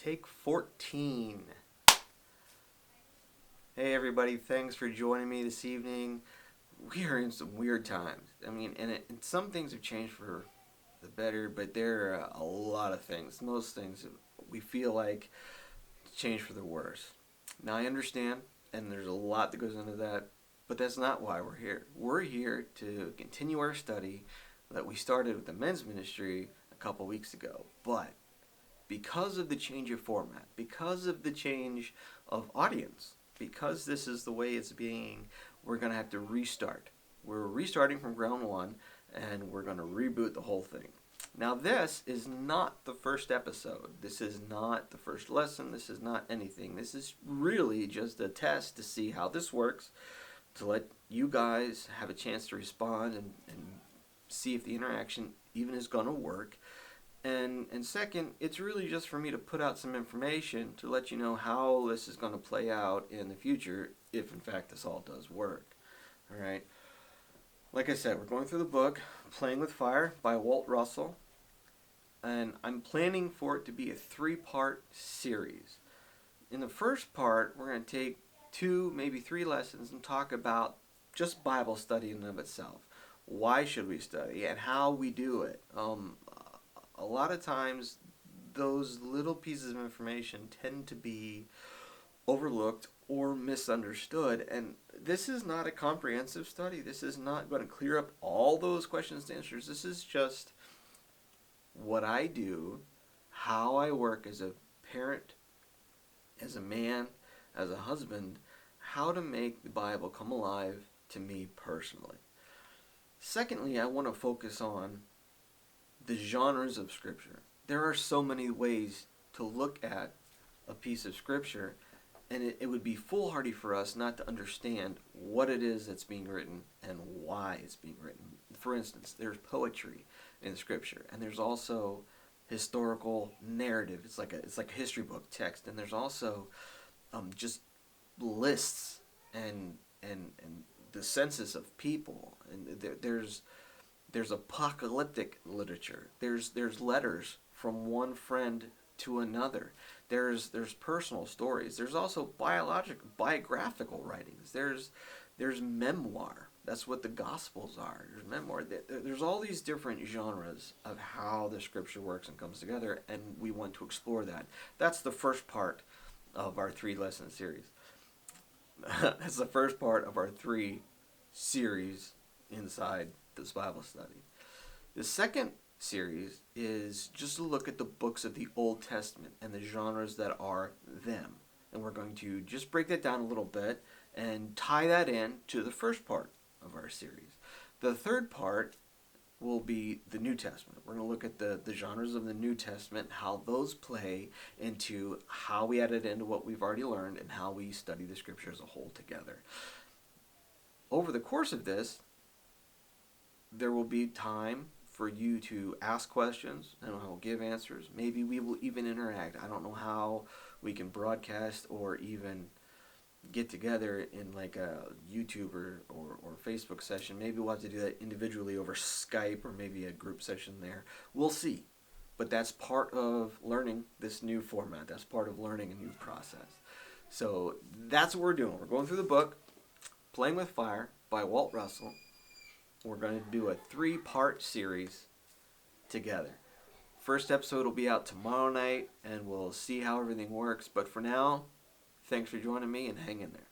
Take 14. Hey everybody, thanks for joining me this evening. We are in some weird times. And some things have changed for the better, but there are a lot of things. Most things we feel like changed for the worse. Now I understand, and there's a lot that goes into that, but that's not why we're here. We're here to continue our study that we started with the men's ministry a couple weeks ago. But because of the change of format, because of the change of audience, because this is the way it's being, we're going to have to restart. We're restarting from ground one, and we're going to reboot the whole thing. Now, this is not the first episode. This is not the first lesson. This is not anything. This is really just a test to see how this works, to let you guys have a chance to respond and see if the interaction even is going to work. And second, it's really just for me to put out some information to let you know how this is going to play out in the future, if in fact this all does work. All right. Like I said, we're going through the book, Playing with Fire by Walt Russell, and I'm planning for it to be a 3-part series. In the first part, we're going to take 2, maybe 3 lessons and talk about just Bible study in and of itself. Why should we study and how we do it? A lot of times, those little pieces of information tend to be overlooked or misunderstood, and this is not a comprehensive study. This is not going to clear up all those questions and answers. This is just what I do, how I work as a parent, as a man, as a husband, how to make the Bible come alive to me personally. Secondly, I want to focus on the genres of Scripture. There are so many ways to look at a piece of Scripture, and it would be foolhardy for us not to understand what it is that's being written and why it's being written. For instance, there's poetry in Scripture, and there's also historical narrative. It's like a history book text, and there's also just lists and the census of people, and there's apocalyptic literature. There's letters from one friend to another. There's personal stories. There's also biographical writings. There's memoir. That's what the Gospels are. There's memoir. There's all these different genres of how the Scripture works and comes together, and we want to explore that. That's the first part of our 3-lesson series. That's the first part of our 3 series inside this Bible study. The second series is just a look at the books of the Old Testament and the genres that are them. And we're going to just break that down a little bit and tie that in to the first part of our series. The third part will be the New Testament. We're going to look at the genres of the New Testament, how those play into how we add it into what we've already learned and how we study the Scripture as a whole together. Over the course of this, there will be time for you to ask questions, and I will give answers. Maybe we will even interact. I don't know how we can broadcast or even get together in like a YouTube or Facebook session. Maybe we'll have to do that individually over Skype or maybe a group session there. We'll see. But that's part of learning this new format. That's part of learning a new process. So that's what we're doing. We're going through the book, Playing with Fire by Walt Russell. We're going to do a 3-part series together. First episode will be out tomorrow night, and we'll see how everything works. But for now, thanks for joining me, and hang in there.